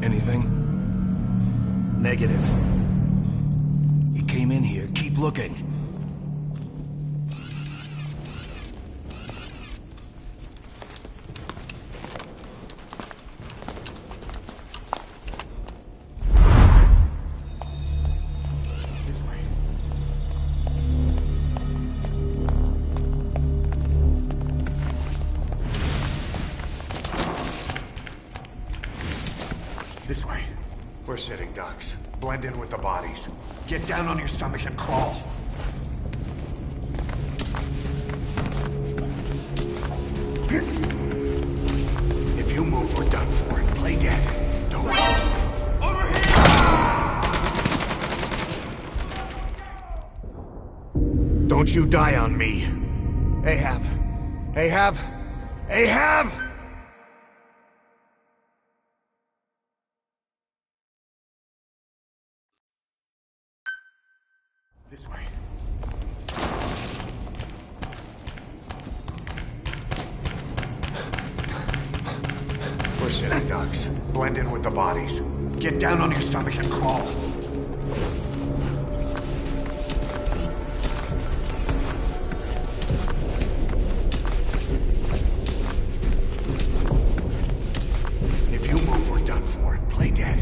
Anything? Negative. He came in here. Keep looking. This way. We're sitting ducks. Blend in with the bodies. Get down on your stomach and crawl. If you move, we're done for. Play dead. Don't move. Over here! Don't you die on me. Ahab. Ahab. Ahab! This way. We're sitting ducks. Blend in with the bodies. Get down on your stomach and crawl. If you move, we're done for. Play dead.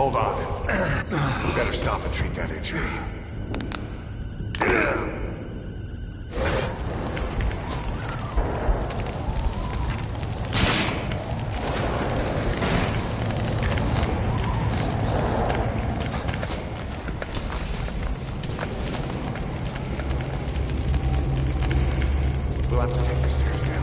Hold on. We better stop and treat that injury. We'll have to take the stairs down.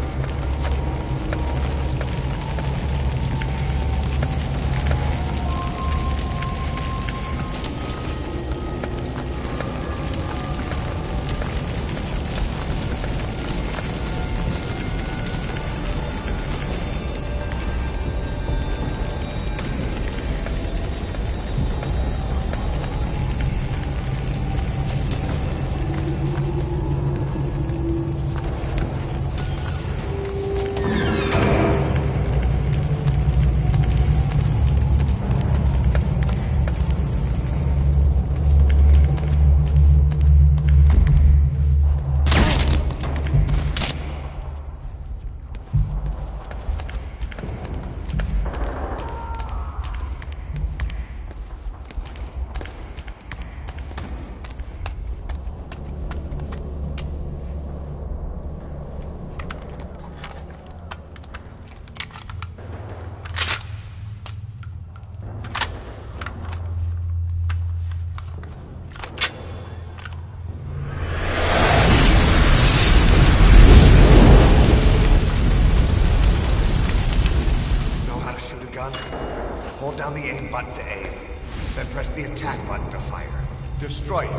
Hold down the aim button to aim, then press the attack button to fire. Destroy it.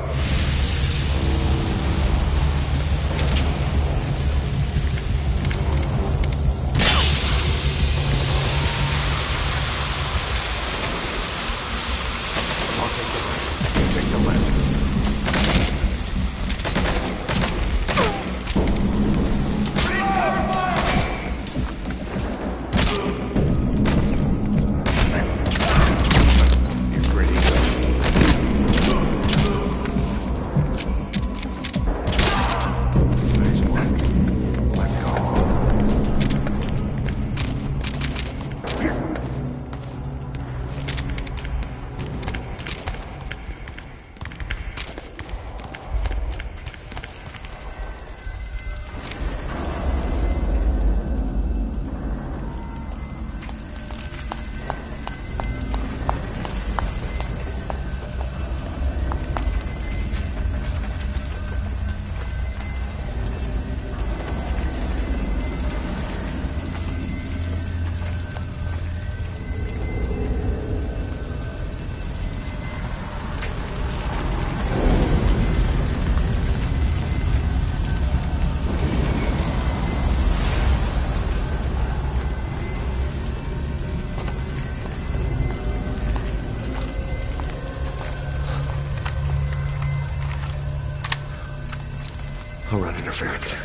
I'll take the right. You take the left. I'll run interference.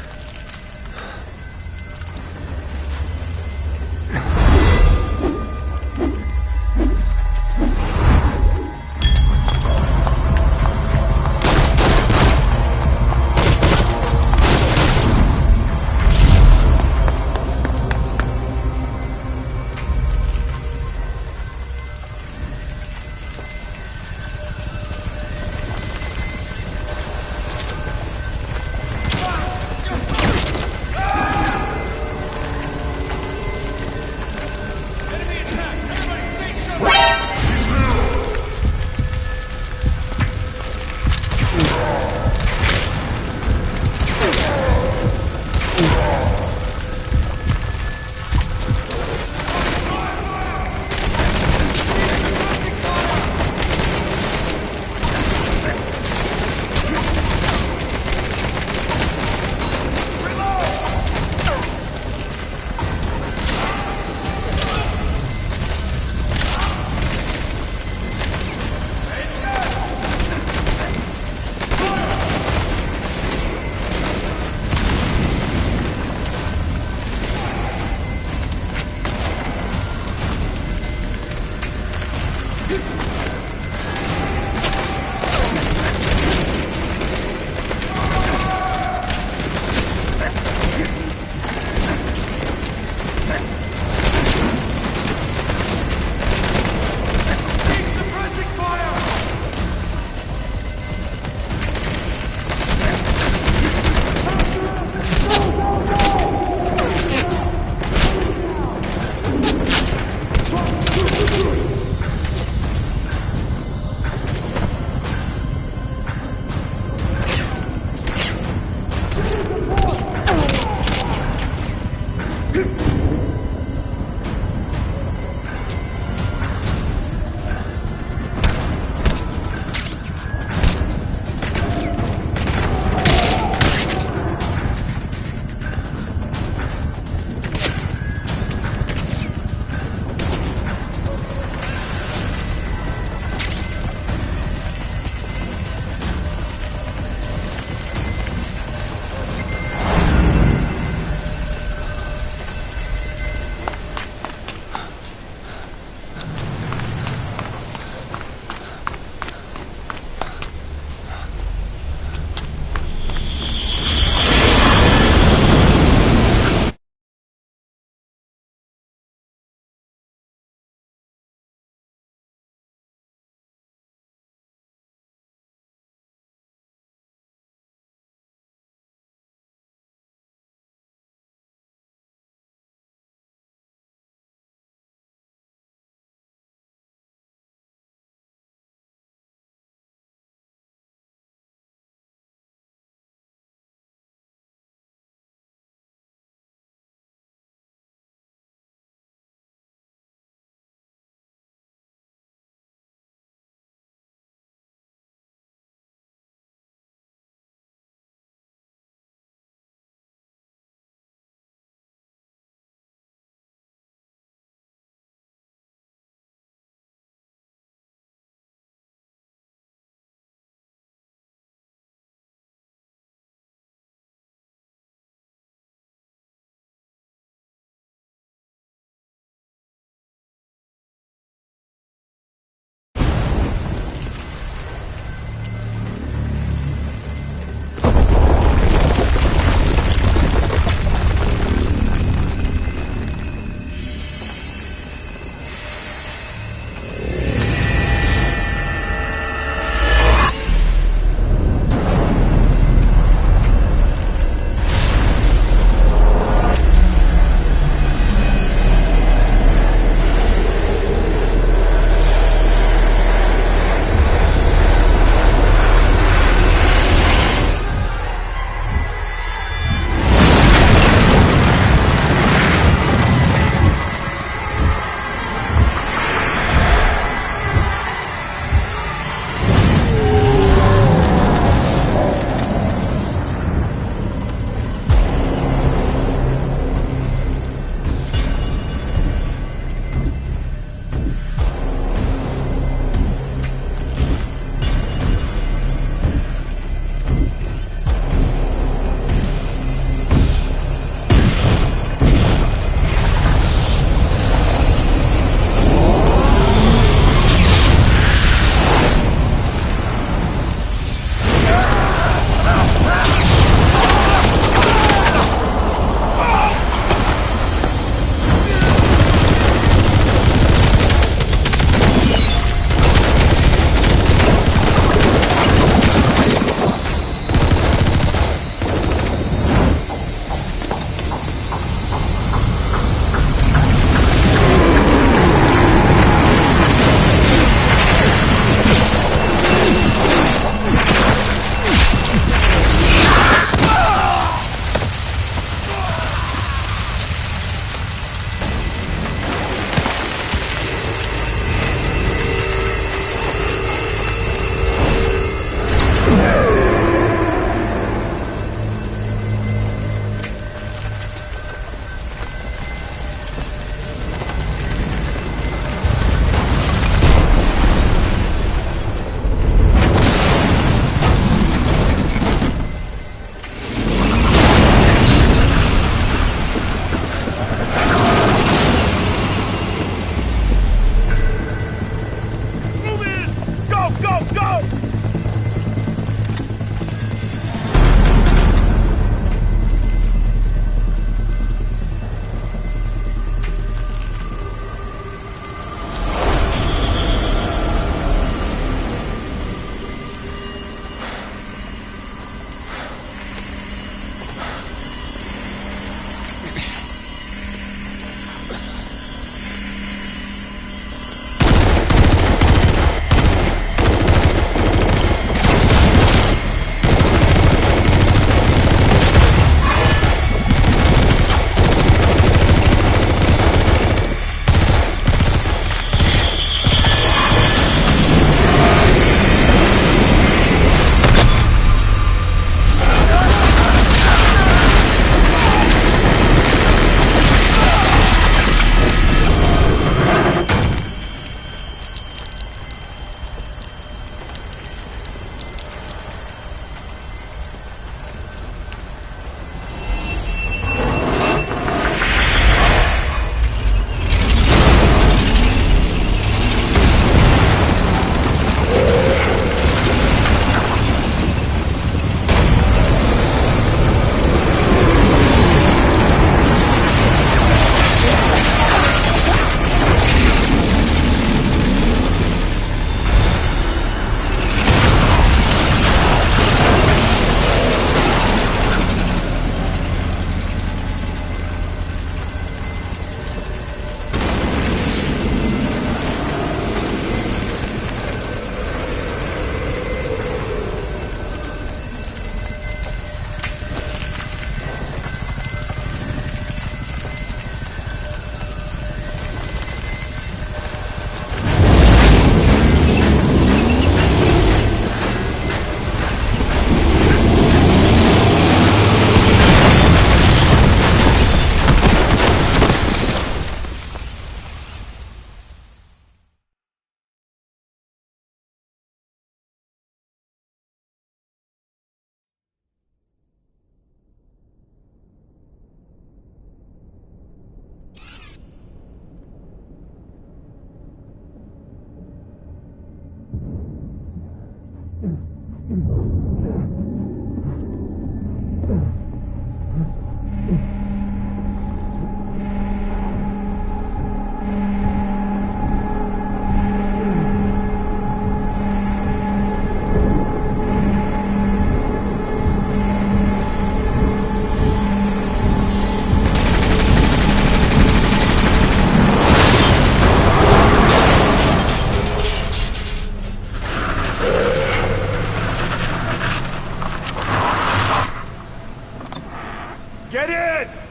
Get in!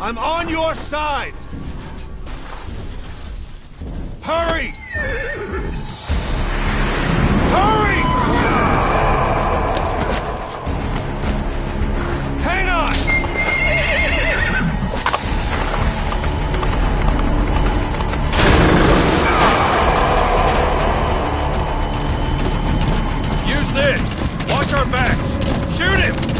I'm on your side! Hurry! Hurry! Hang on! Use this! Watch our backs! Shoot him!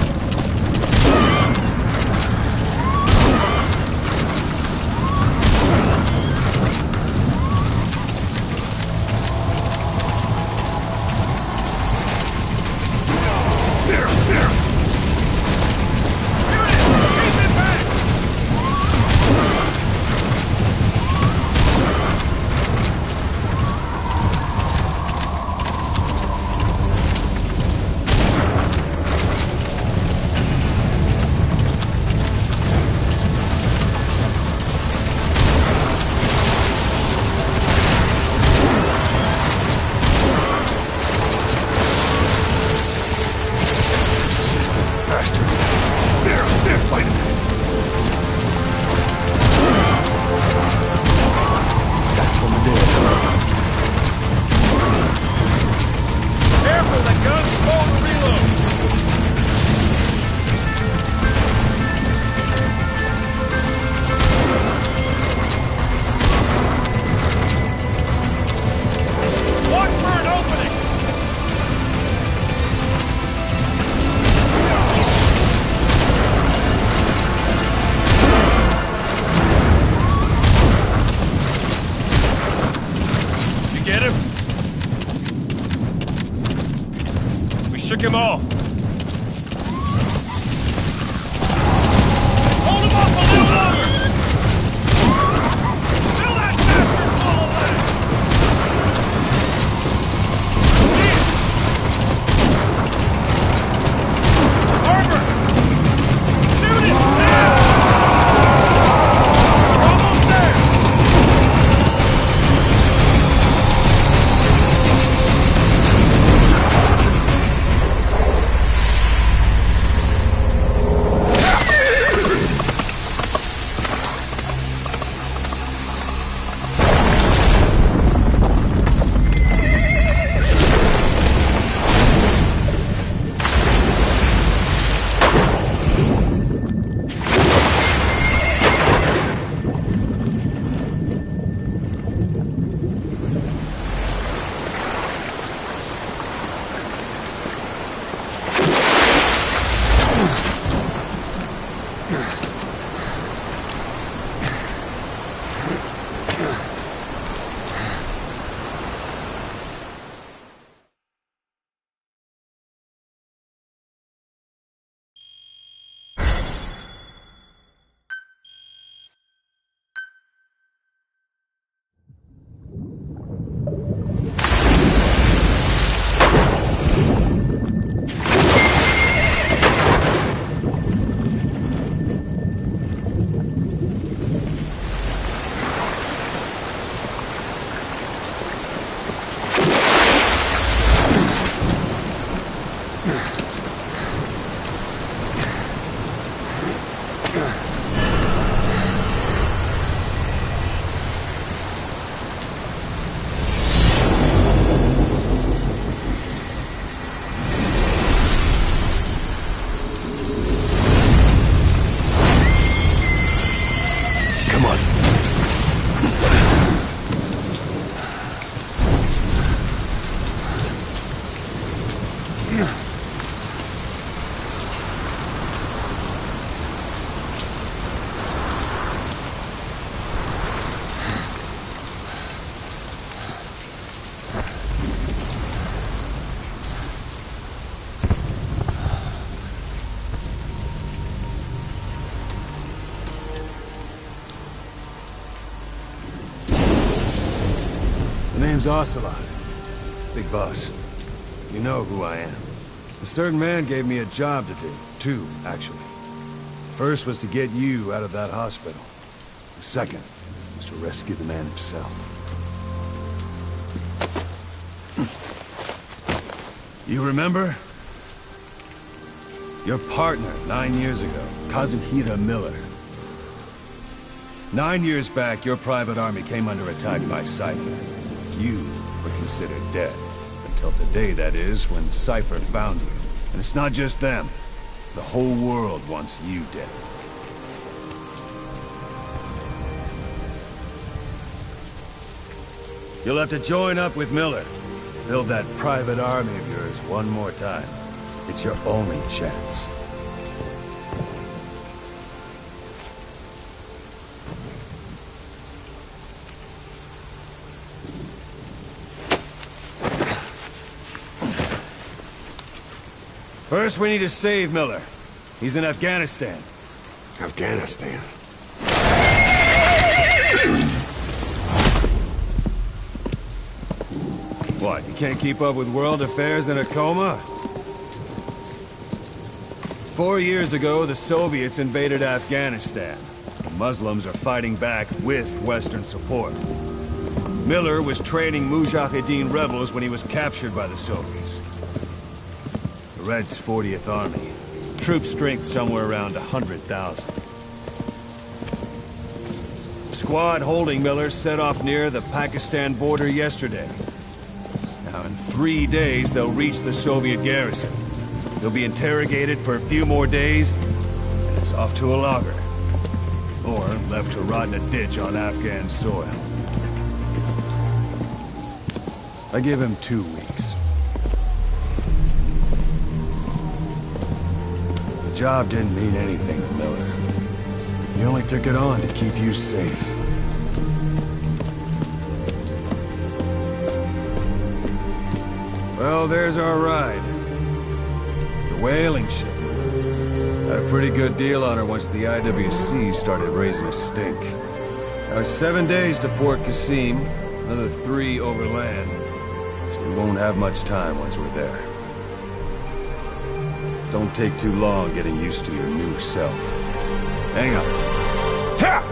Come on. The name's Ocelot. Big boss. You know who I am. A certain man gave me a job to do. Two, actually. First was to get you out of that hospital. The second was to rescue the man himself. You remember? Your partner 9 years ago, Kazuhira Miller. 9 years back, your private army came under attack by Cypher. You were considered dead. Until today, that is, when Cypher found you. And it's not just them. The whole world wants you dead. You'll have to join up with Miller. Build that private army of yours one more time. It's your only chance. First, we need to save Miller. He's in Afghanistan. Afghanistan. What, you can't keep up with world affairs in a coma? 4 years ago, the Soviets invaded Afghanistan. The Muslims are fighting back with Western support. Miller was training Mujahideen rebels when he was captured by the Soviets. The Reds' 40th Army. Troop strength somewhere around 100,000. Squad holding Miller set off near the Pakistan border yesterday. Now, in 3 days, they'll reach the Soviet garrison. They'll be interrogated for a few more days, and it's off to a lager. Or left to rot in a ditch on Afghan soil. I give him 2 weeks. The job didn't mean anything to Miller. He only took it on to keep you safe. Well, there's our ride. It's a whaling ship. Had a pretty good deal on her once the IWC started raising a stink. Now it's 7 days to Port Qasim, another 3 overland. So we won't have much time once we're there. Don't take too long getting used to your new self. Hang on. Ha!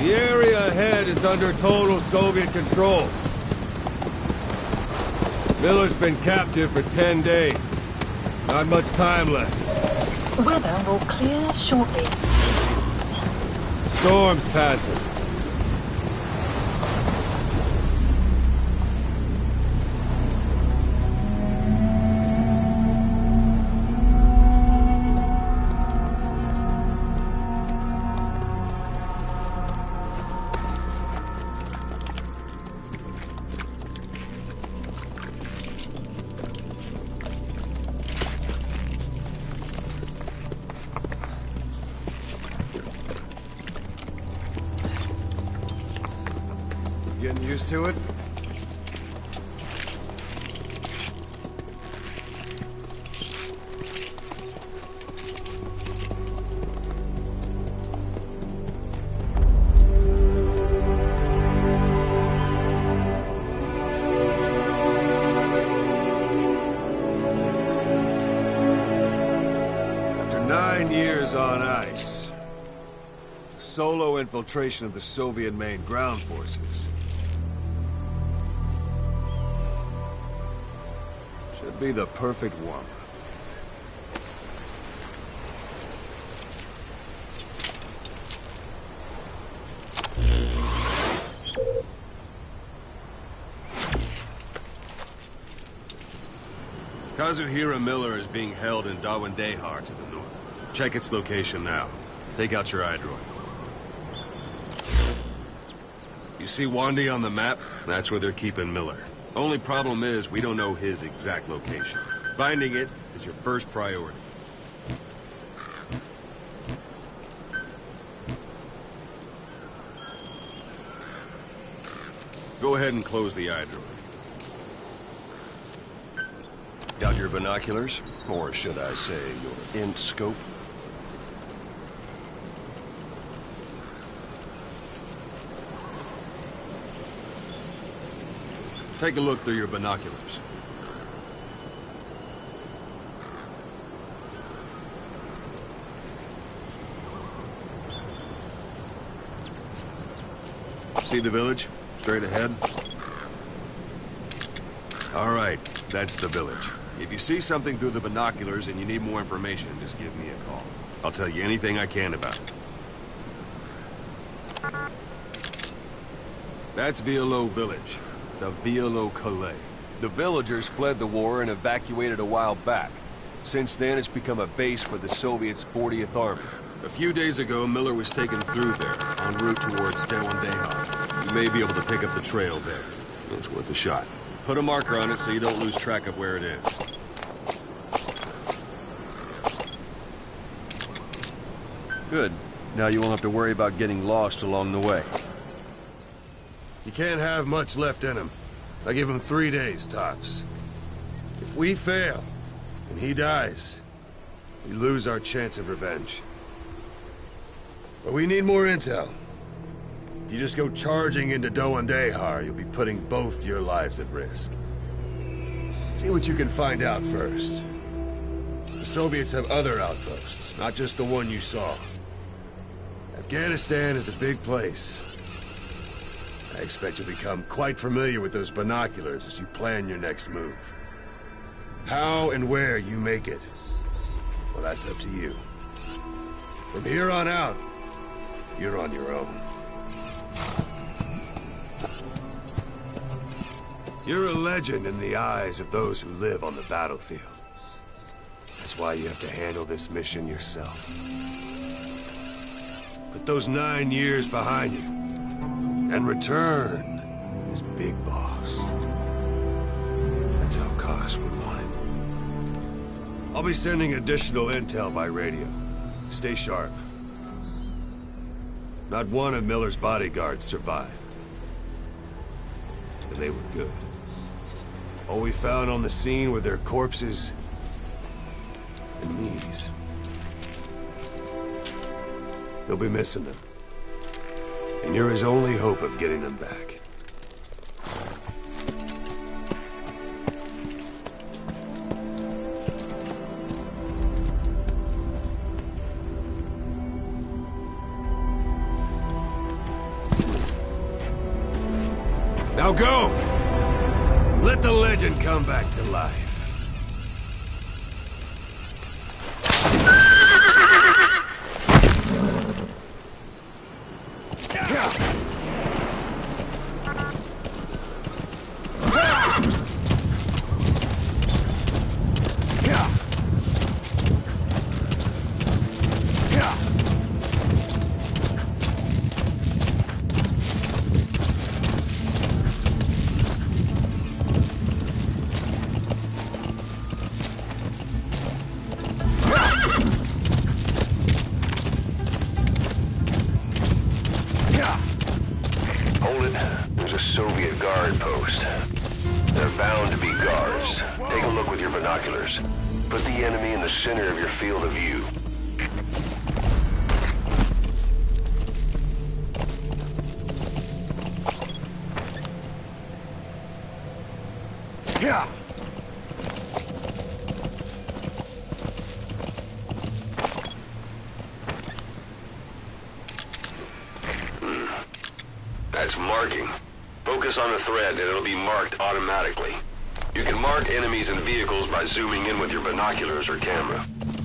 The area ahead is under total Soviet control. Miller's been captive for 10 days. Not much time left. Weather will clear shortly. Storm's passing. Getting used to it? After 9 years on ice, solo infiltration of the Soviet main ground forces should be the perfect one. Kazuhira Miller is being held in Dawandehar to the north. Check its location now. Take out your iDroid. You see Wandy on the map? That's where they're keeping Miller. Only problem is, we don't know his exact location. Finding it is your first priority. Go ahead and close the iDroid. Got your binoculars? Or should I say, your int scope? Take a look through your binoculars. See the village? Straight ahead? All right, that's the village. If you see something through the binoculars and you need more information, just give me a call. I'll tell you anything I can about it. That's Violo Village. The Violo Calais. The villagers fled the war and evacuated a while back. Since then, it's become a base for the Soviets' 40th Army. A few days ago, Miller was taken through there, en route towards Dawandehar. You may be able to pick up the trail there. It's worth a shot. Put a marker on it so you don't lose track of where it is. Good. Now you won't have to worry about getting lost along the way. You can't have much left in him. I give him 3 days, tops. If we fail, and he dies, we lose our chance of revenge. But we need more intel. If you just go charging into Dawandehar, you'll be putting both your lives at risk. See what you can find out first. The Soviets have other outposts, not just the one you saw. Afghanistan is a big place. I expect you'll become quite familiar with those binoculars as you plan your next move. How and where you make it, well, that's up to you. From here on out, you're on your own. You're a legend in the eyes of those who live on the battlefield. That's why you have to handle this mission yourself. Put those 9 years behind you, and return as Big Boss. That's how Koss would want it. I'll be sending additional intel by radio. Stay sharp. Not one of Miller's bodyguards survived. And they were good. All we found on the scene were their corpses and knees. They'll be missing them. And you're his only hope of getting them back. Now go! Let the legend come back to life. Hold it. There's a Soviet guard post. They're bound to be guards. Take a look with your binoculars. Put the enemy in the center of your field of view. Yeah. That's marking. Focus on the thread and it'll be marked automatically. You can mark enemies and vehicles by zooming in with your binoculars or camera.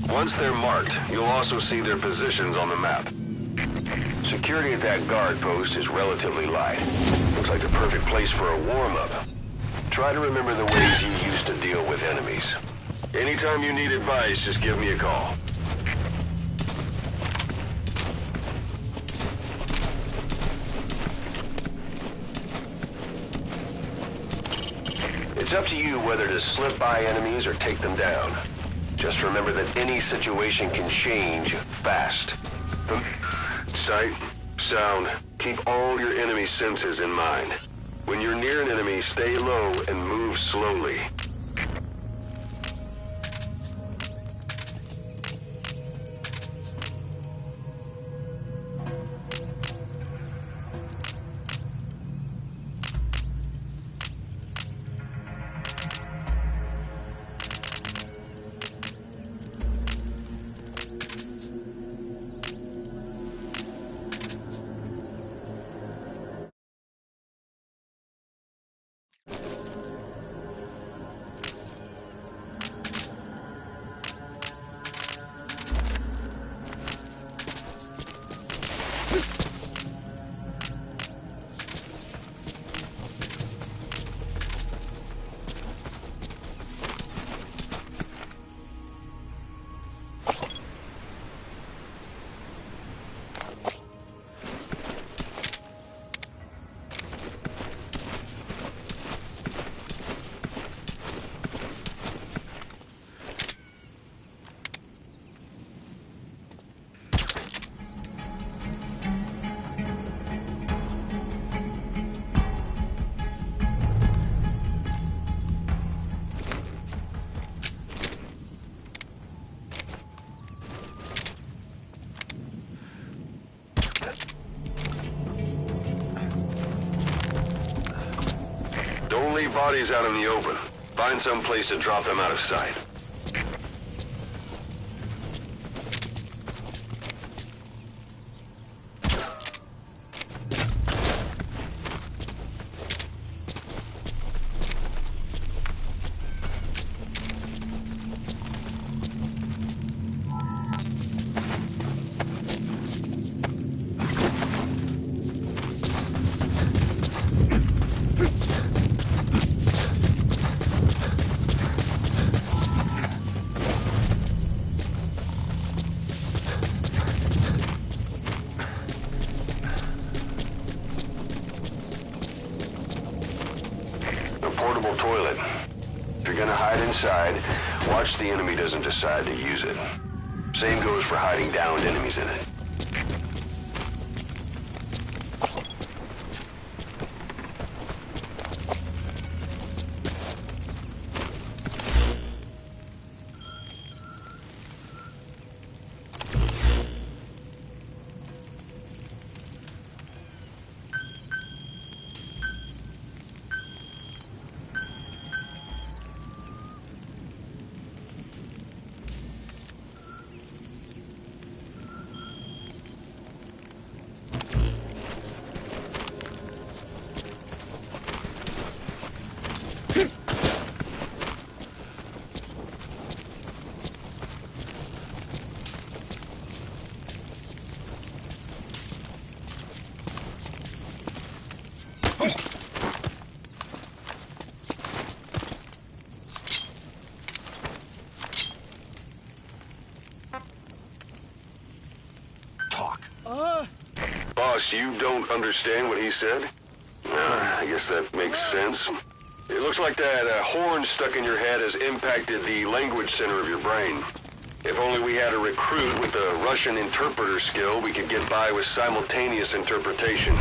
Once they're marked, you'll also see their positions on the map. Security at that guard post is relatively light. Looks like the perfect place for a warm-up. Try to remember the ways you used to deal with enemies. Anytime you need advice, just give me a call. It's up to you whether to slip by enemies or take them down. Just remember that any situation can change fast. From sight, sound, keep all your enemy senses in mind. When you're near an enemy, stay low and move slowly. Don't leave bodies out in the open. Find some place to drop them out of sight. Portable toilet. If you're gonna hide inside, watch the enemy doesn't decide to use it. Same goes for hiding downed enemies in it. Boss, you don't understand what he said? I guess that makes sense. It looks like that horn stuck in your head has impacted the language center of your brain. If only we had a recruit with a Russian interpreter skill, we could get by with simultaneous interpretation.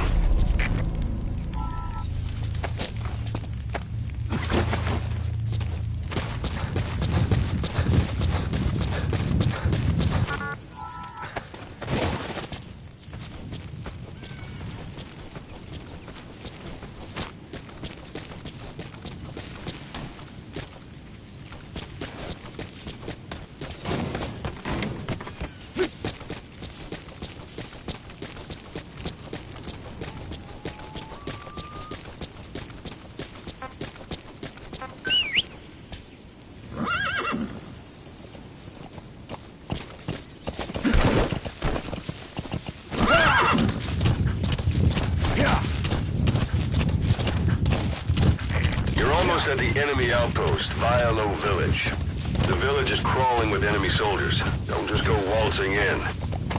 At the enemy outpost, Vialo Village. The village is crawling with enemy soldiers. Don't just go waltzing in.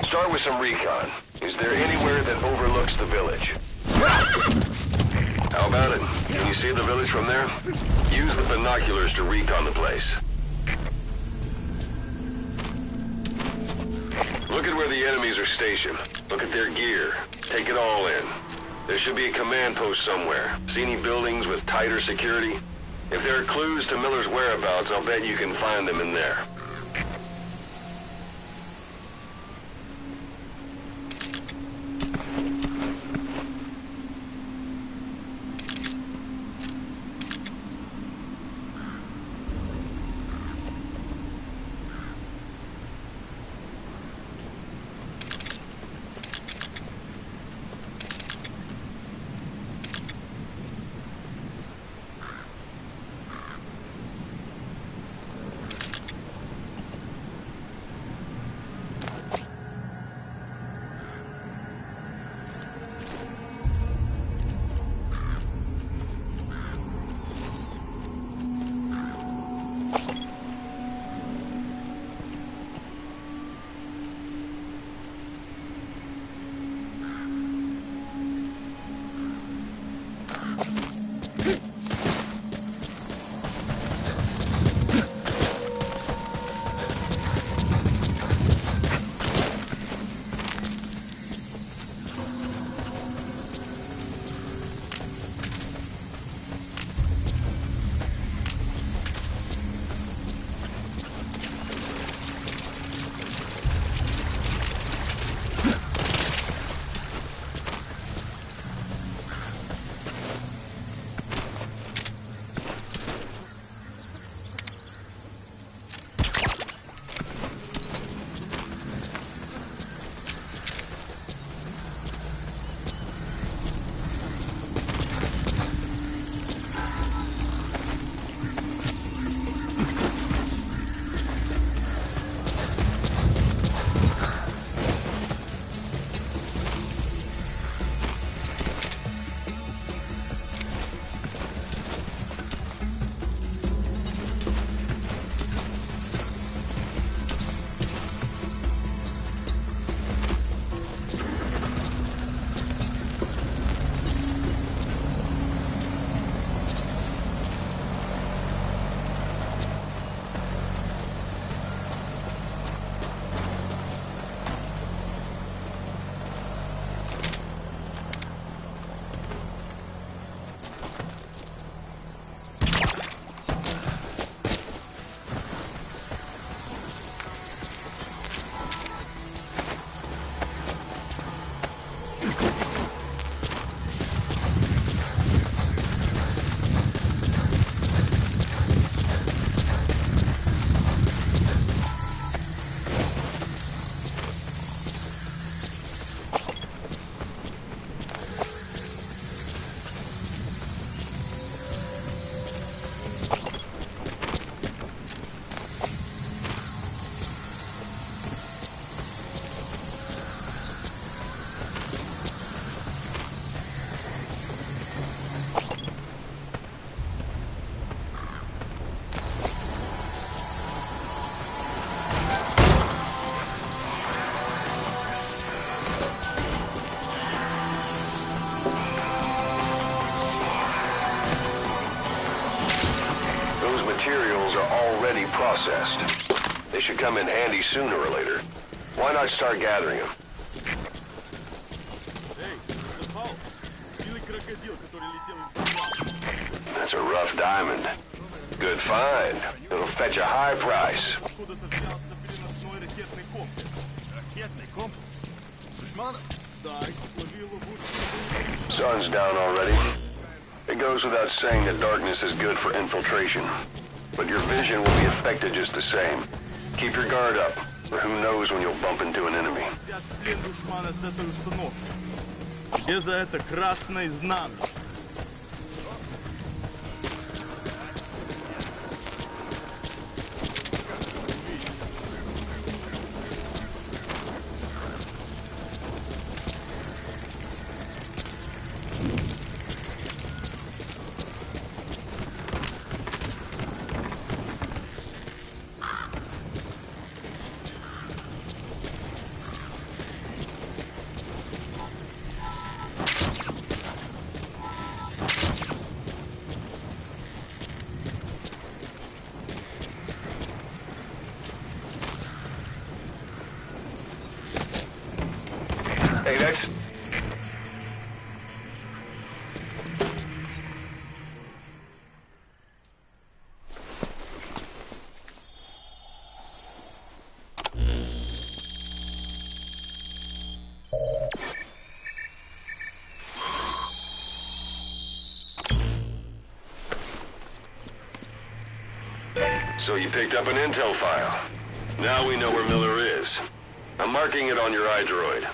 Start with some recon. Is there anywhere that overlooks the village? How about it? Can you see the village from there? Use the binoculars to recon the place. Look at where the enemies are stationed. Look at their gear. Take it all in. There should be a command post somewhere. See any buildings with tighter security? If there are clues to Miller's whereabouts, I'll bet you can find them in there. materials are already processed. They should come in handy sooner or later. Why not start gathering them? That's a rough diamond. Good find. It'll fetch a high price. Sun's down already. It goes without saying that darkness is good for infiltration. But your vision will be affected just the same. Keep your guard up, or who knows when you'll bump into an enemy. Где за это красное знамя? Hey, that's... So you picked up an intel file. Now we know where Miller is. I'm marking it on your iDroid.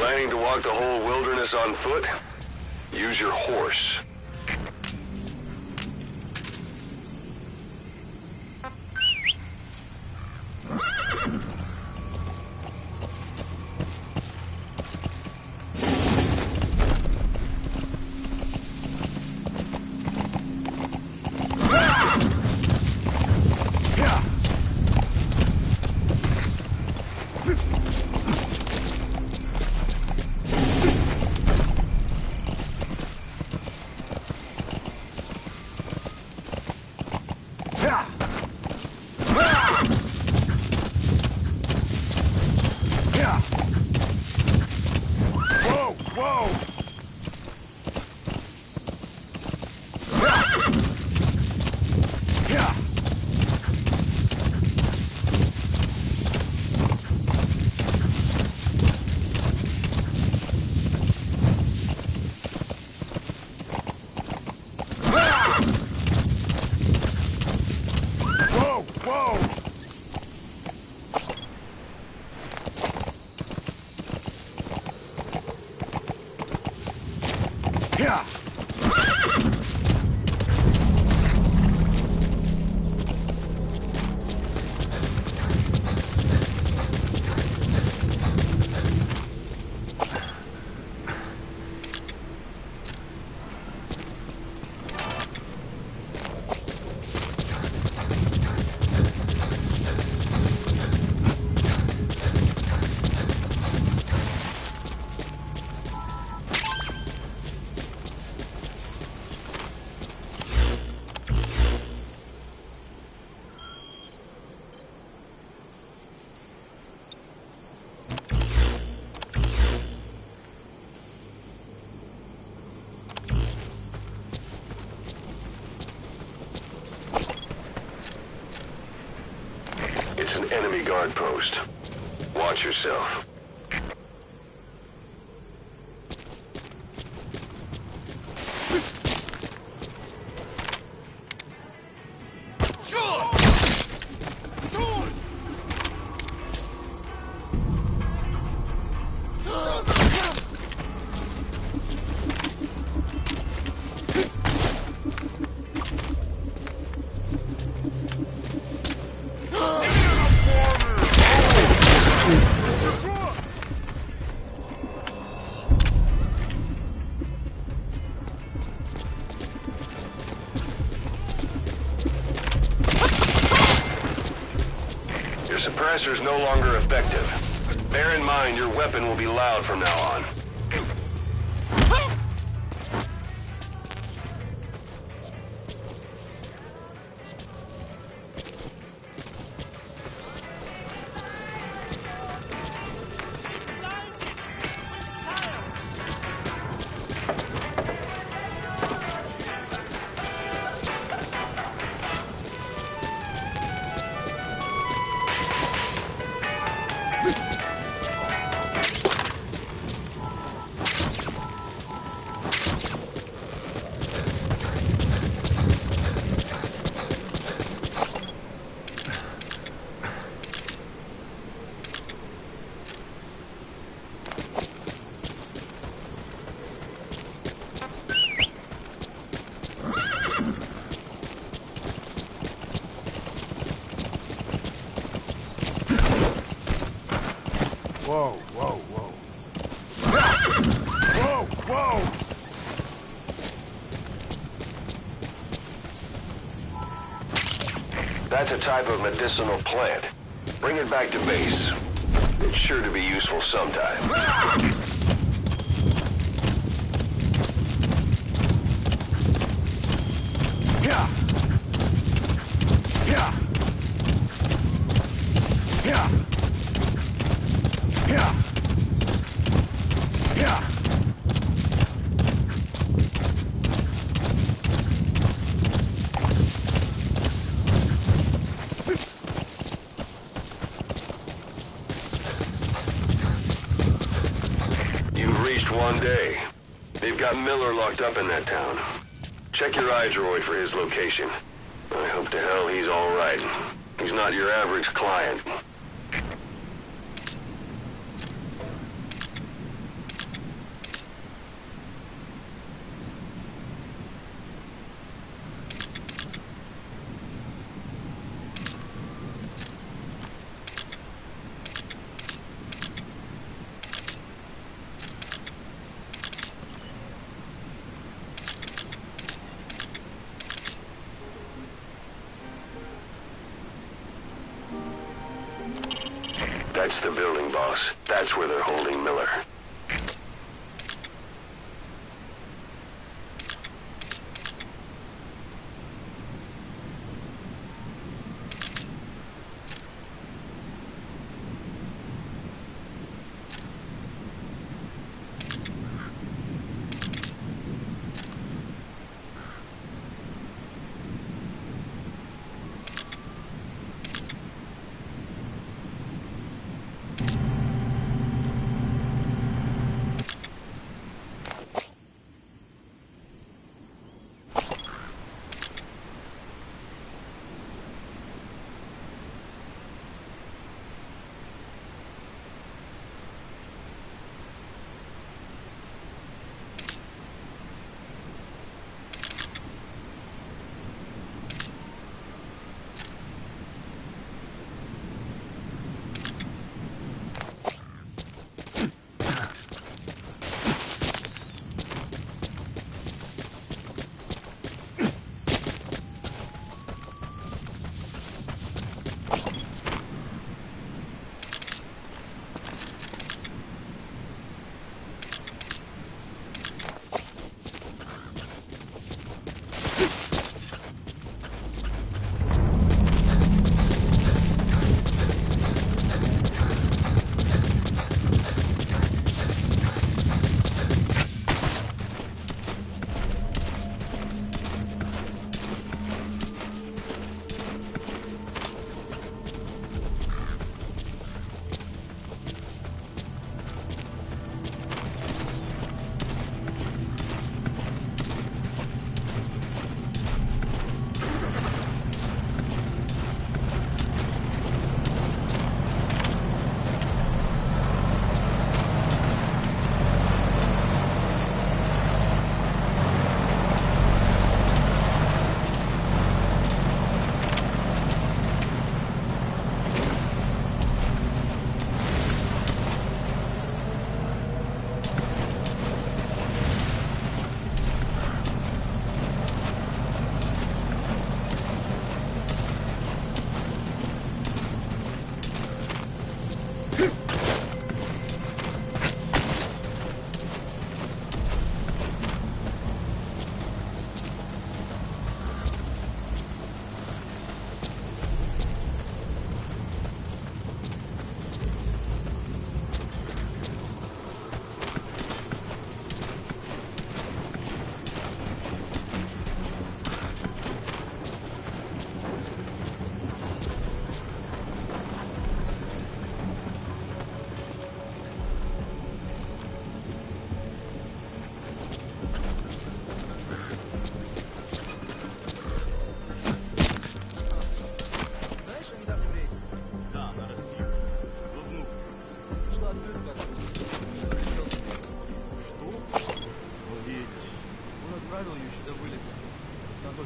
Planning to walk the whole wilderness on foot? Use your horse. It's an enemy guard post. Watch yourself. Suppressor's no longer effective. Bear in mind your weapon will be loud from now on. Whoa, whoa, whoa. Whoa, whoa! That's a type of medicinal plant. Bring it back to base. It's sure to be useful sometime. Yeah! Yeah! Yeah! Yeah! Yeah! You've reached one day. They've got Miller locked up in that town. Check your iDroid for his location. I hope to hell he's all right. He's not your average client. That's the building, boss. That's where they're holding Miller.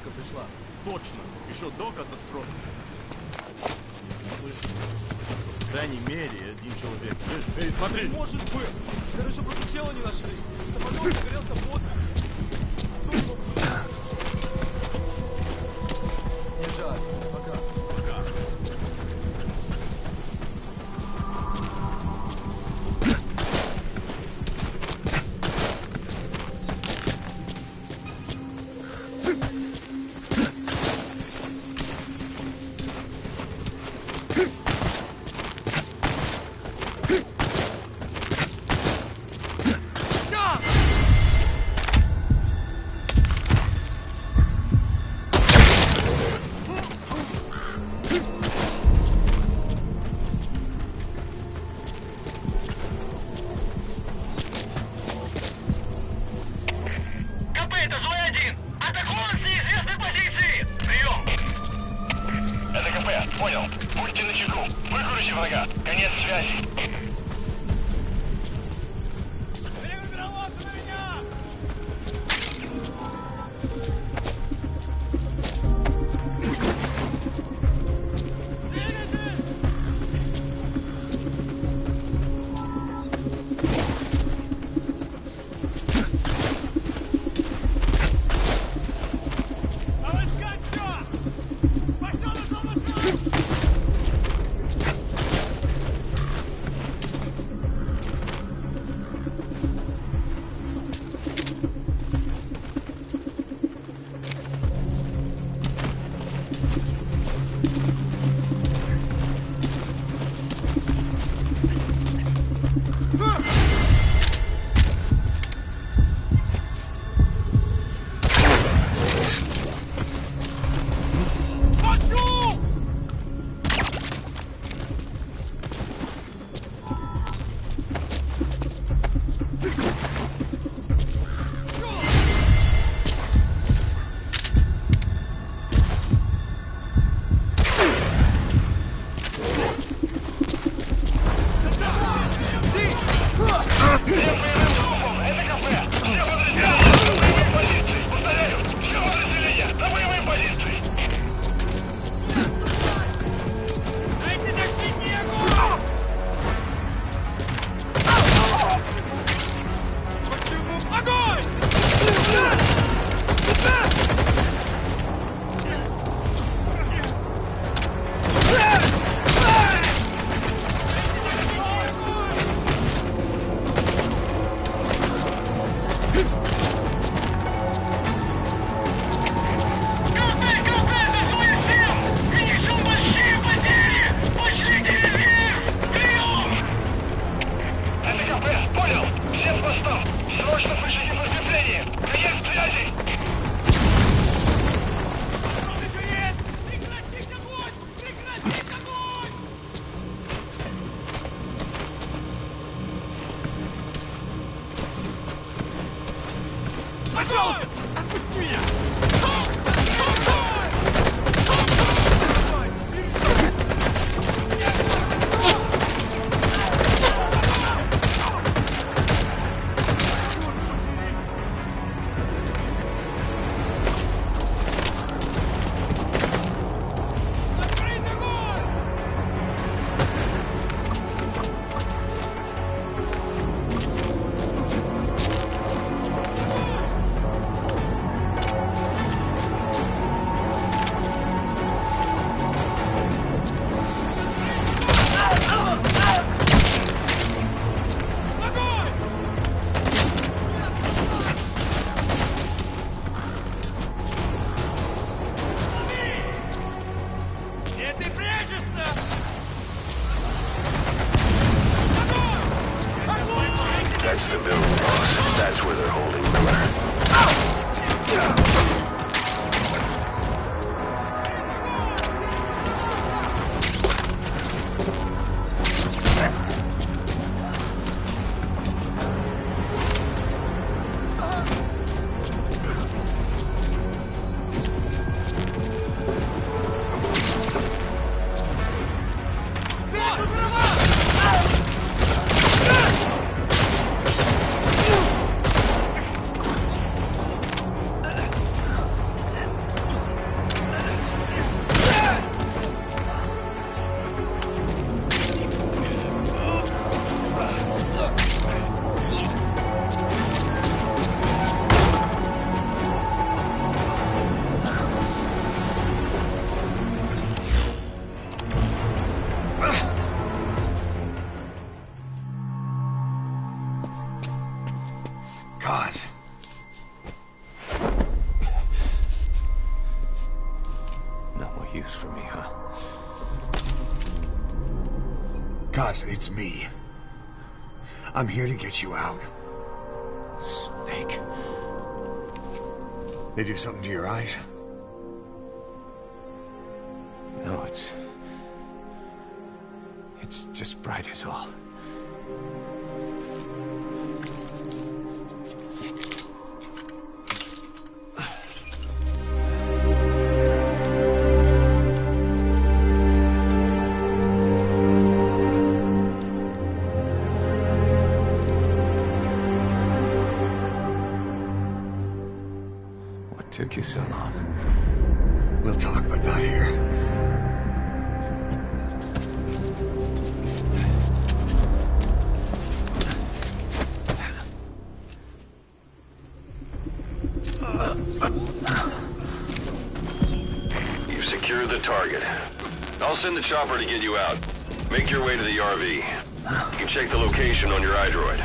разведка пришла. Точно. Еще до катастрофы. Слышь, по крайней мере, один человек. Эй, смотри! Может быть! Короче, просто тело не нашли. Самолет загорелся под. Не жаль. Пока. Пожалуйста, отпусти меня! That's the building, boss. That's where they're holding Miller. me, huh? 'Cause it's me. I'm here to get you out. Snake. They do something to your eyes? No, it's just bright as all. What took you so long? We'll talk, but not here. You've secured the target. I'll send the chopper to get you out. Make your way to the RV. You can check the location on your iDroid.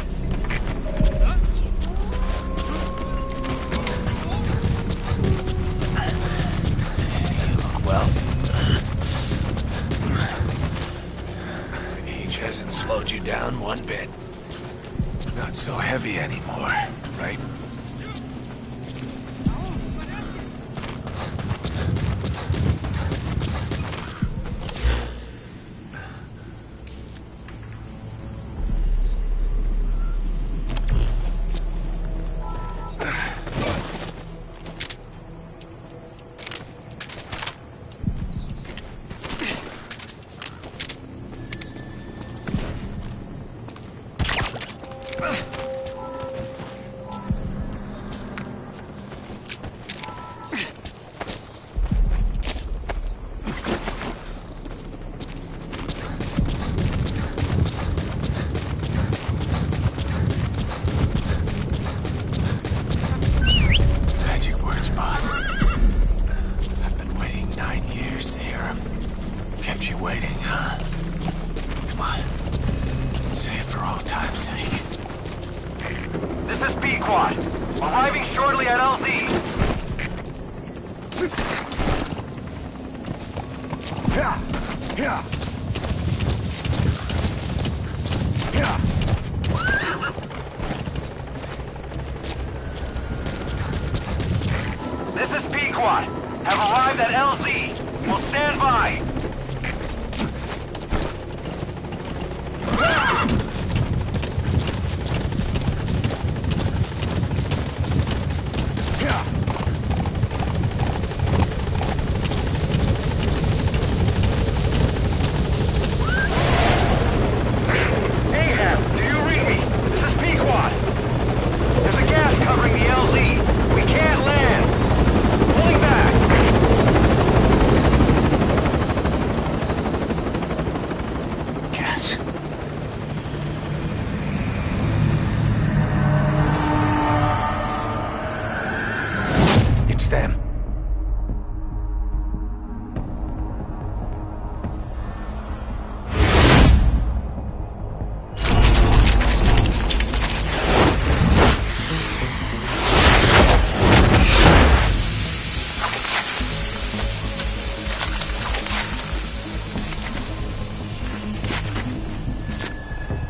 Well, age hasn't slowed you down one bit. Not so heavy anymore, right? Arriving shortly at LZ. This is Pequot. Have arrived at LZ. We'll stand by.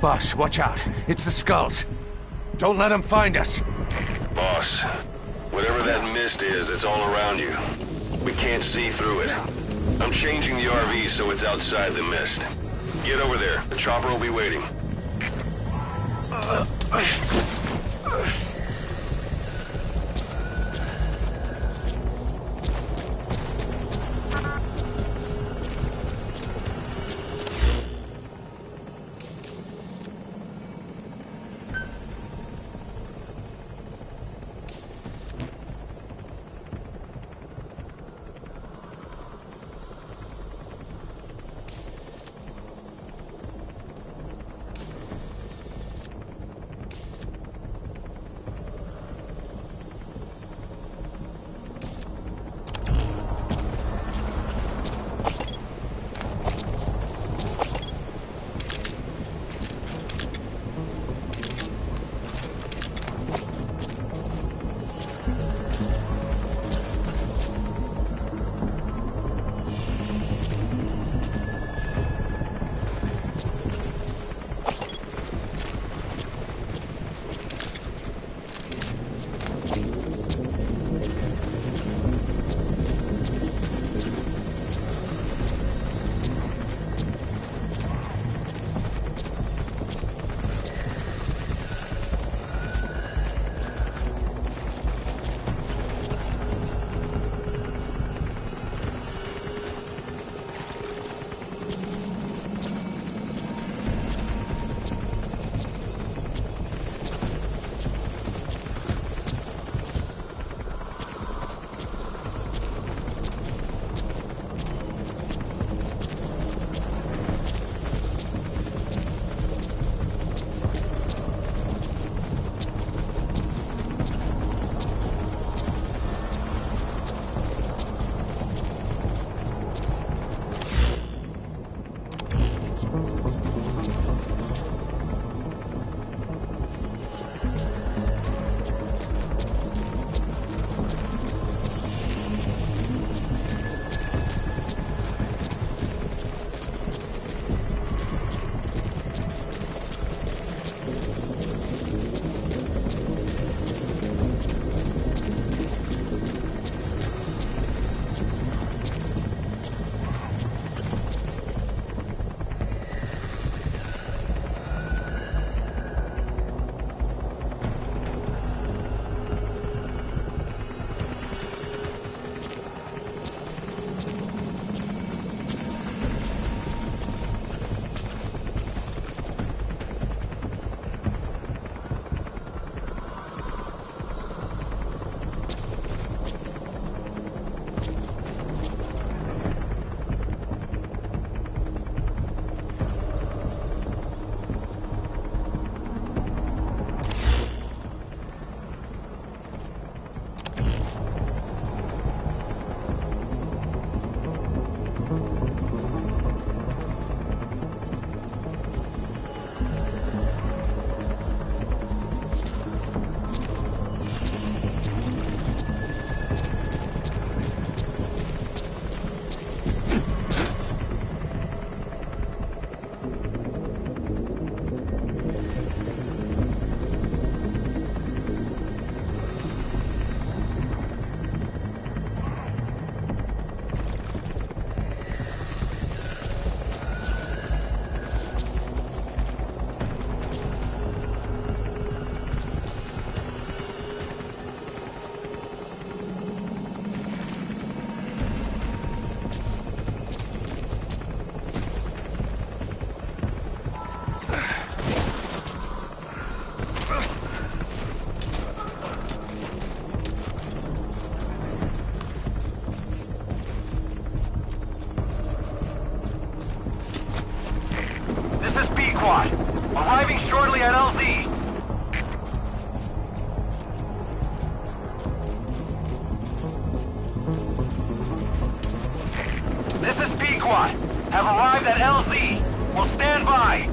Boss, watch out. It's the skulls. Don't let them find us. Boss, whatever that mist is, it's all around you. We can't see through it. I'm changing the RV so it's outside the mist. Get over there. The chopper will be waiting. squad. Arriving shortly at LZ. This is Pequod. Have arrived at LZ. Will stand by.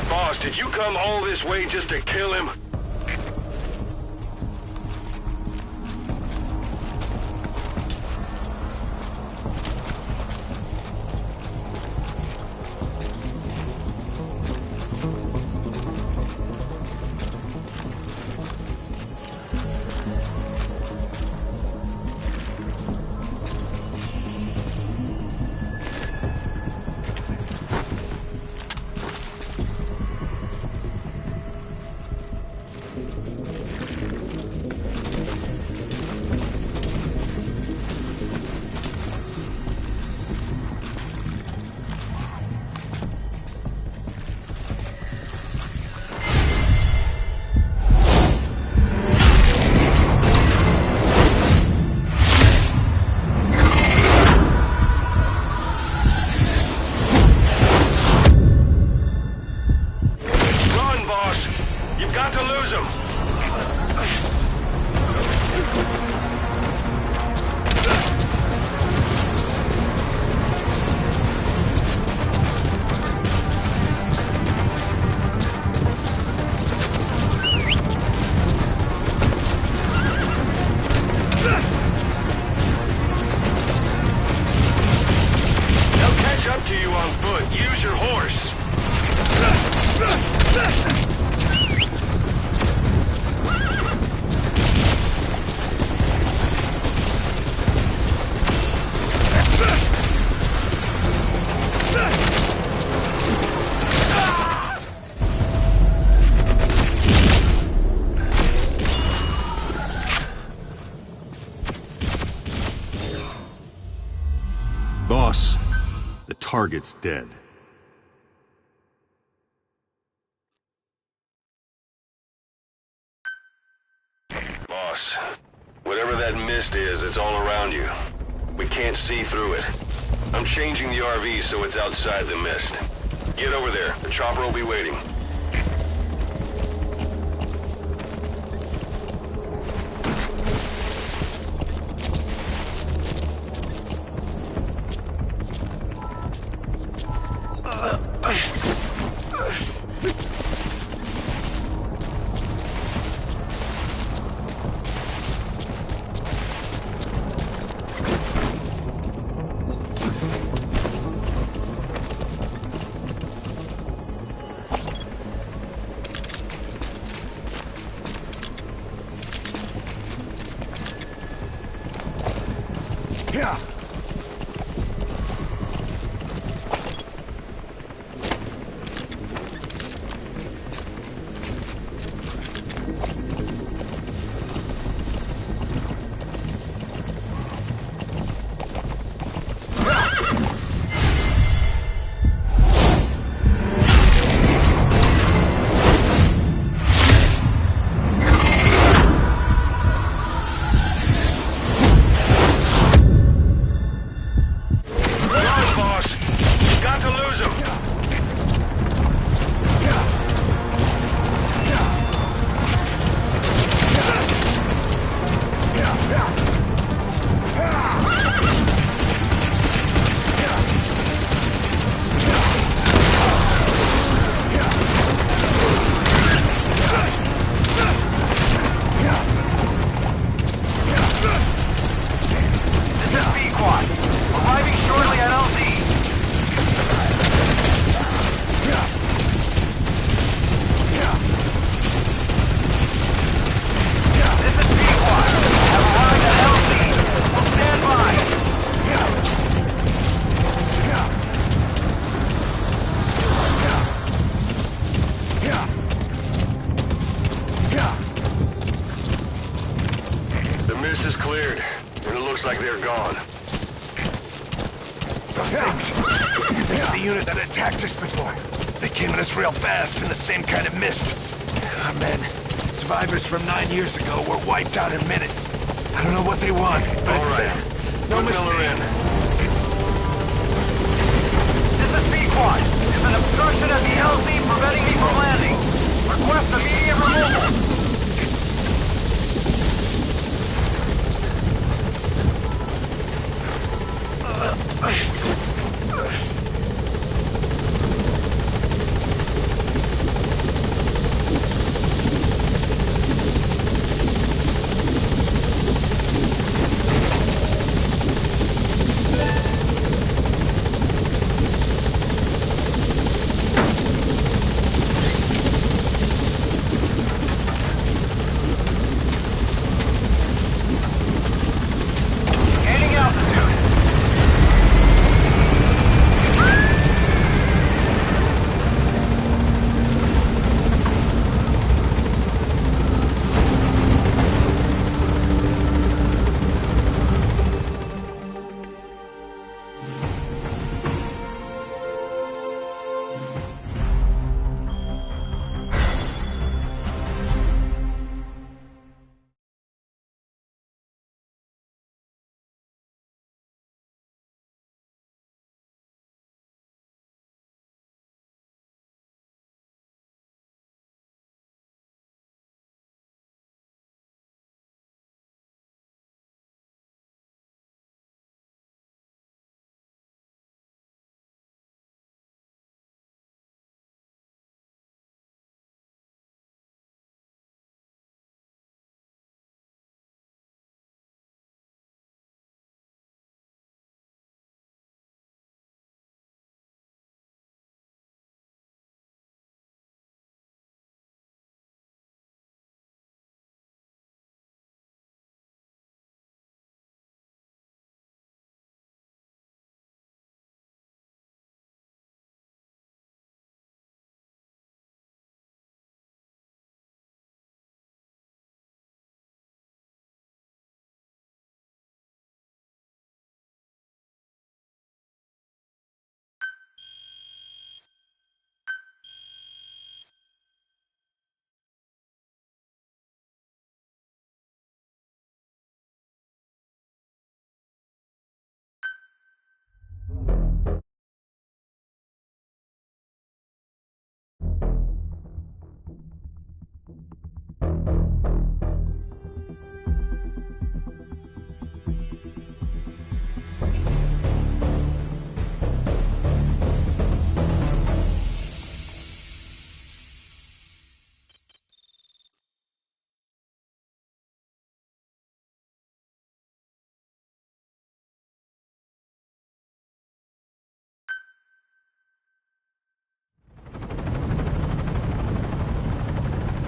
Boss, did you come all this way just to kill him? Boss, the target's dead. Boss, whatever that mist is, it's all around you. We can't see through it. I'm changing the RV so it's outside the mist. Get over there. The chopper will be waiting. Yeah. mist is cleared, and it looks like they're gone. Those things. It's the unit that attacked us before. They came at us real fast in the same kind of mist. Our men, survivors from 9 years ago, were wiped out in minutes. I don't know what they want, but All it's right. them. No Put Miller mistake. in. This is Pequod. There's an obstruction at the LZ preventing me from landing. Request immediate removal. Gaining altitude.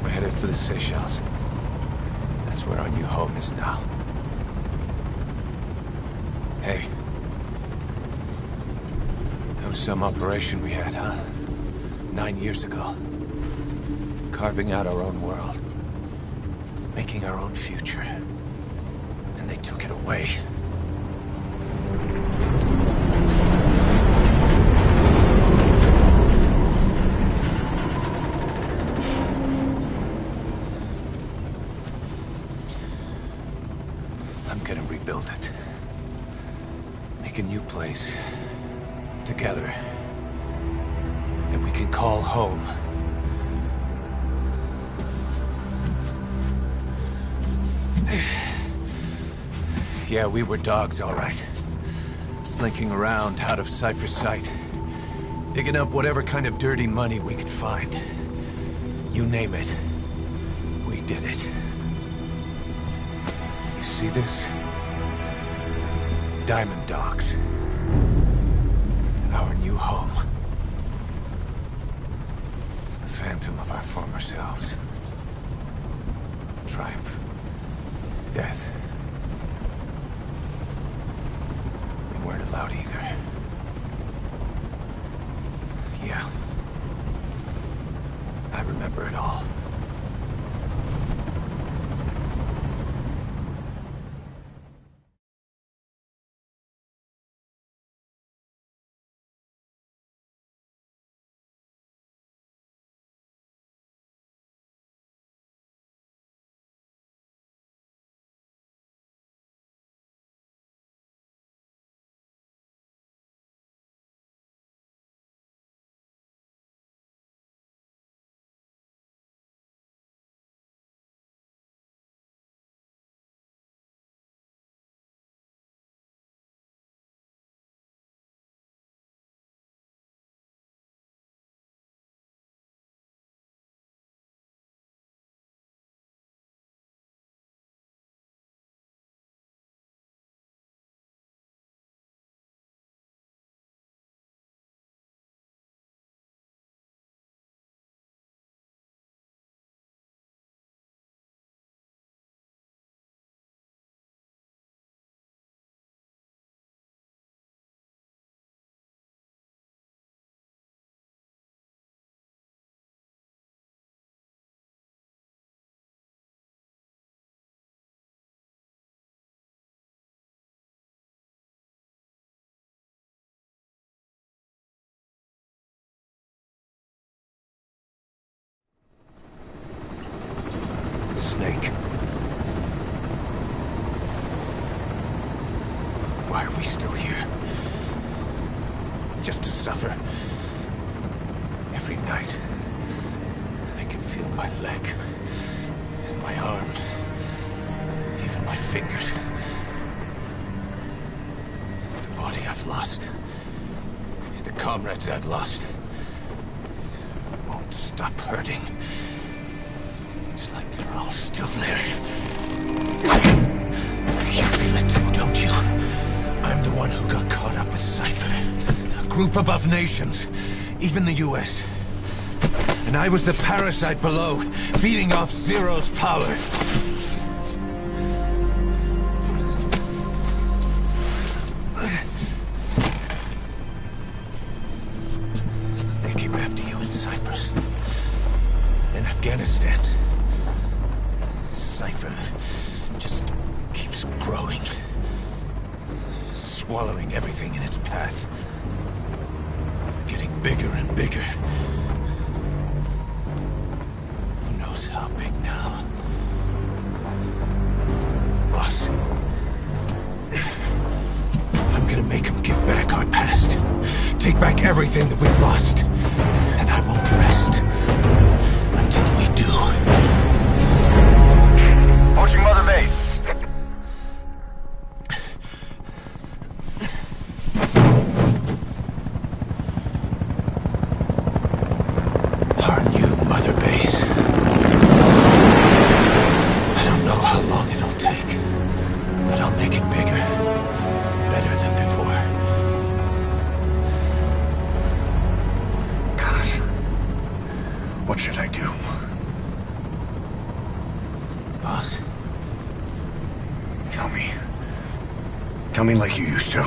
We're headed for the Seychelles. That's where our new home is now. Hey. That was some operation we had, huh? 9 years ago. Carving out our own world. Making our own future. And they took it away. I'm gonna rebuild it. Make a new place. Together. That we can call home. Yeah, we were dogs, all right. Slinking around out of Cypher's sight. Digging up whatever kind of dirty money we could find. You name it. We did it. You see this? Diamond Dogs. Our new home. The phantom of our former selves. Triumph. Death. We weren't allowed either. Yeah. I remember it all. Why are we still here? Just to suffer. Every night, I can feel my leg, and my arm, even my fingers. The body I've lost, the comrades I've lost, won't stop hurting. It's like they're all still there. You feel it too, don't you? I'm the one who got caught up with Cypher. A group above nations, even the US. And I was the parasite below, feeding off Zero's power. They came after you in Cyprus. Then Afghanistan. Cypher just keeps growing. Swallowing everything in its path. Getting bigger and bigger. Who knows how big now? Boss. I'm gonna make him give back our past. Take back everything that we've lost. And I won't rest until we do. Approaching Mother Base. Our new Mother Base. I don't know how long it'll take, but I'll make it bigger. Better than before. Gosh. What should I do? Boss? Tell me. Tell me like you used to.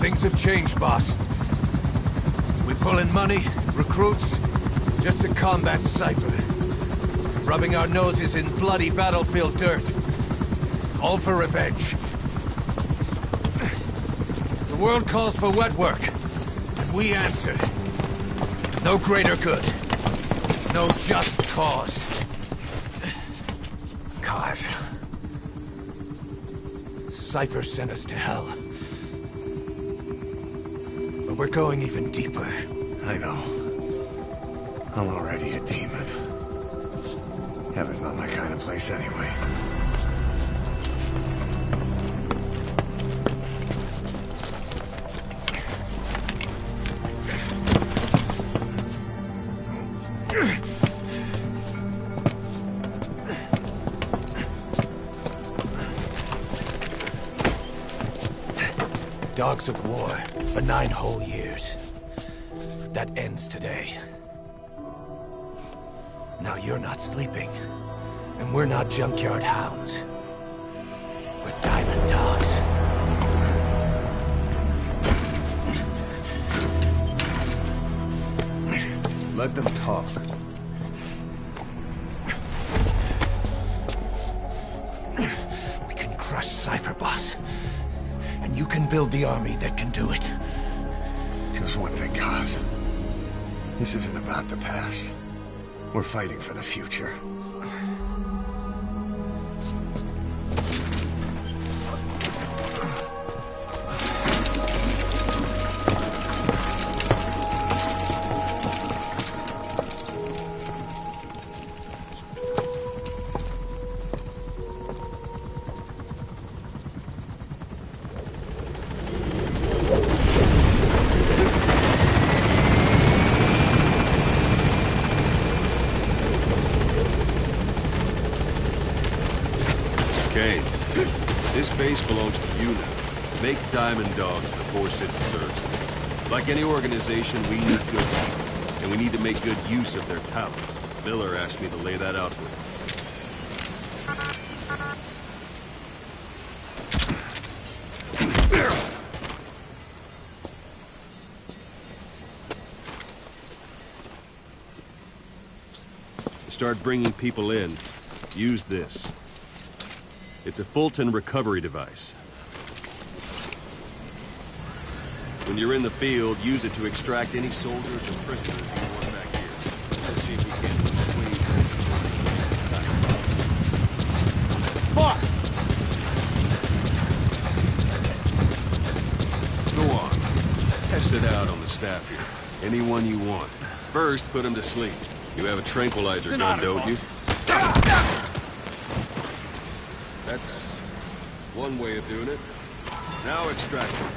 Things have changed, boss. We pull in money, recruits, just to combat Cypher. Rubbing our noses in bloody battlefield dirt. All for revenge. The world calls for wet work, and we answer. No greater good. No just cause. Cause. Cypher sent us to hell. But we're going even deeper. I know. I'm already a demon. Heaven's not my kind of place anyway. Dogs of war for 9 whole years. That ends today. Now you're not sleeping, and we're not junkyard hounds. We're diamond dogs. Let them talk. We can crush Cypher, boss. And you can build the army that can do it. Just one thing, Kaz. This isn't about the past. We're fighting for the future. Okay. This base belongs to you now. Make Diamond Dogs the force it deserves. Like any organization, we need good people, and we need to make good use of their talents. Miller asked me to lay that out for you. Start bringing people in, use this. It's a Fulton recovery device. When you're in the field, use it to extract any soldiers or prisoners you want back here. Let's see if we can't persuade them. Go on. Test it out on the staff here. Anyone you want. First, put them to sleep. You have a tranquilizer gun, don't you? That's one way of doing it. Now extract it.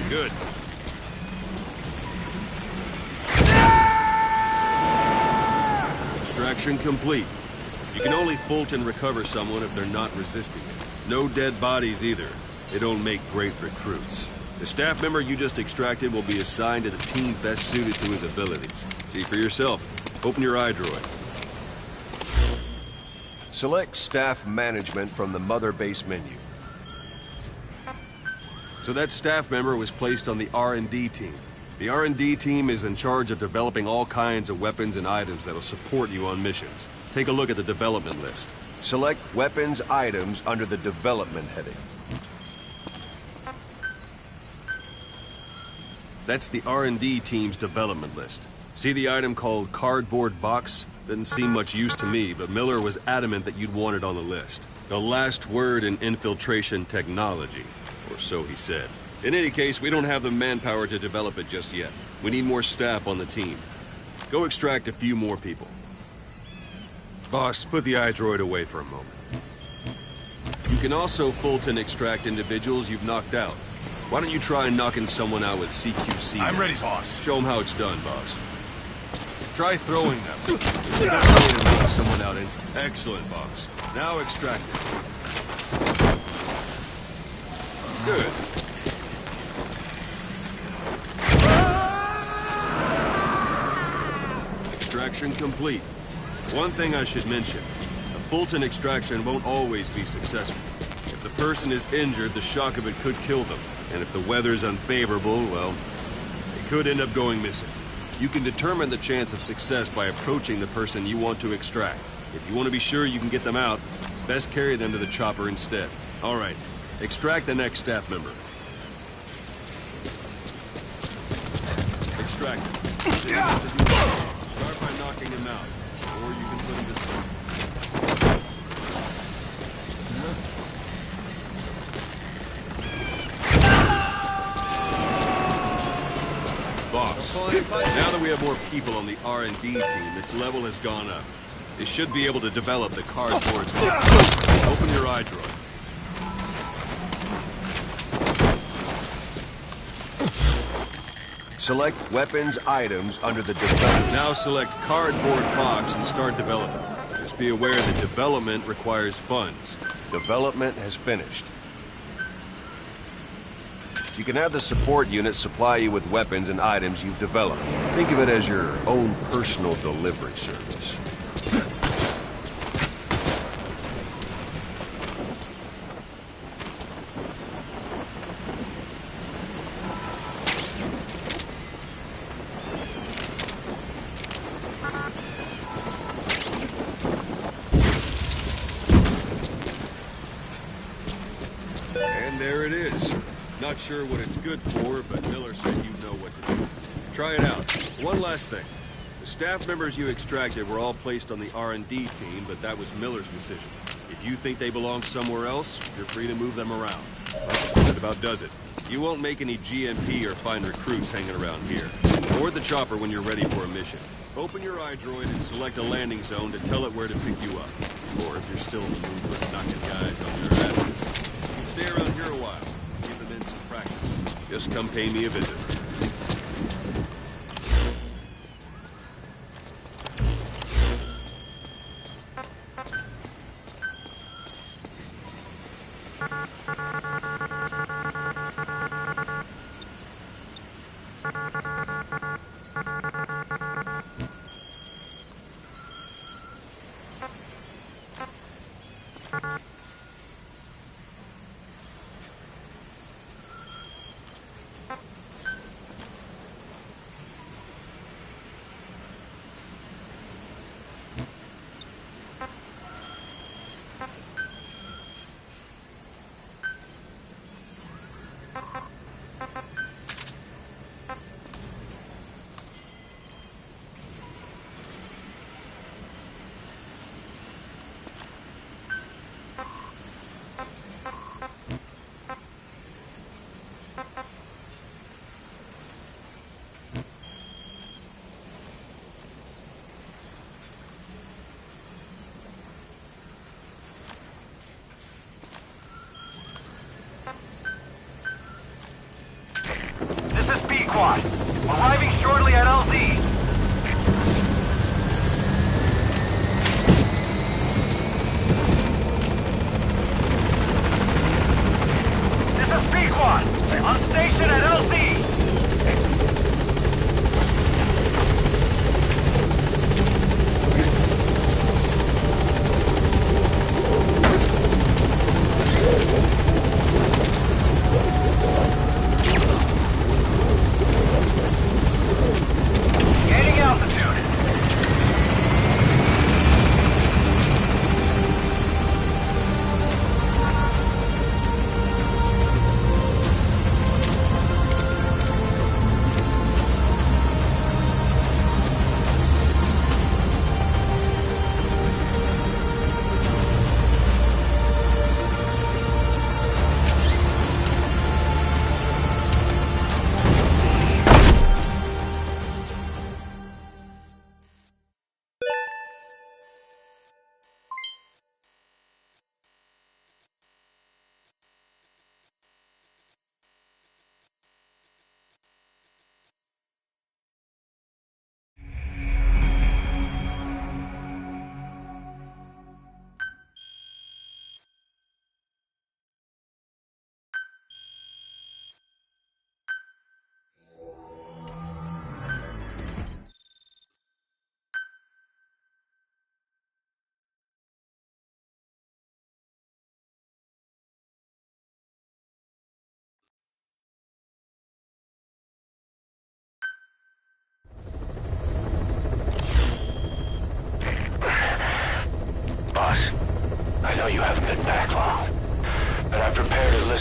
Good. Extraction complete. You can only Fulton recover someone if they're not resisting it. No dead bodies either. They don't make great recruits. The staff member you just extracted will be assigned to the team best suited to his abilities. See for yourself. Open your iDroid. Select Staff Management from the Mother Base menu. So that staff member was placed on the R&D team. The R&D team is in charge of developing all kinds of weapons and items that'll support you on missions. Take a look at the development list. Select Weapons Items under the Development heading. That's the R&D team's development list. See the item called Cardboard Box? Didn't seem much use to me, but Miller was adamant that you'd want it on the list. The last word in infiltration technology, or so he said. In any case, we don't have the manpower to develop it just yet. We need more staff on the team. Go extract a few more people. Boss, put the iDroid away for a moment. You can also Fulton extract individuals you've knocked out. Why don't you try knocking someone out with CQC? I'm ready, boss. Show them how it's done, boss. Try throwing them. It's the best way to knock someone out instantly. Excellent, boss. Now extract it. Good. Extraction complete. One thing I should mention. A Fulton extraction won't always be successful. If the person is injured, the shock of it could kill them. And if the weather's unfavorable, well, they could end up going missing. You can determine the chance of success by approaching the person you want to extract. If you want to be sure you can get them out, best carry them to the chopper instead. All right, extract the next staff member. Extract them. Start by knocking them out, or you can put them to sleep. Boss, now that we have more people on the R&D team, its level has gone up. They should be able to develop the cardboard box. Open your iDroid. Select Weapons Items under the Development. Now select Cardboard Box and start development. Just be aware that development requires funds. Development has finished. You can have the support unit supply you with weapons and items you've developed. Think of it as your own personal delivery service. And there it is. Not sure what it's good for, but Miller said you know what to do. Try it out. One last thing. The staff members you extracted were all placed on the R&D team, but that was Miller's decision. If you think they belong somewhere else, you're free to move them around. That about does it. You won't make any GMP or find recruits hanging around here. Board the chopper when you're ready for a mission. Open your iDroid and select a landing zone to tell it where to pick you up. Or if you're still in the mood for knocking guys on their asses, you can stay around here a while. Give them in some practice. Just come pay me a visit.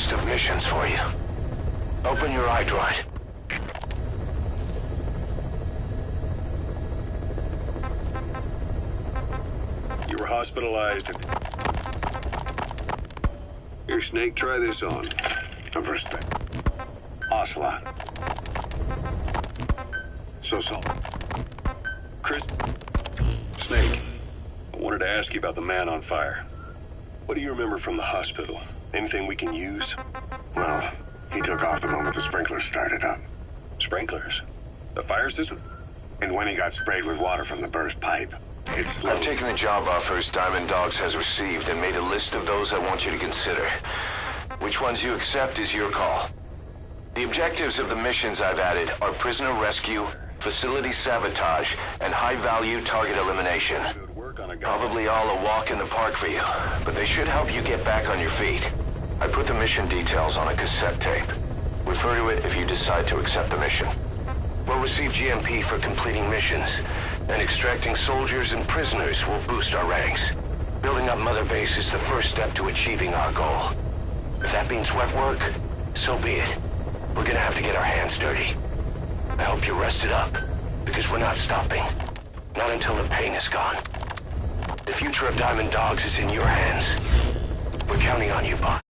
list of missions for you. Open your iDroid. You were hospitalized. Here, Snake, try this on. First Ocelot. So. Chris? Snake, I wanted to ask you about the man on fire. What do you remember from the hospital? Anything we can use? Well, he took off the moment the sprinklers started up. Sprinklers? The fire system? And when he got sprayed with water from the burst pipe, it slowed. I've taken the job offers Diamond Dogs has received and made a list of those I want you to consider. Which ones you accept is your call. The objectives of the missions I've added are prisoner rescue, facility sabotage, and high-value target elimination. Probably all a walk in the park for you, but they should help you get back on your feet. I put the mission details on a cassette tape. Refer to it if you decide to accept the mission. We'll receive GMP for completing missions, and extracting soldiers and prisoners will boost our ranks. Building up Mother Base is the first step to achieving our goal. If that means wet work, so be it. We're gonna have to get our hands dirty. I hope you're rested up, because we're not stopping. Not until the pain is gone. The future of Diamond Dogs is in your hands. We're counting on you, boss.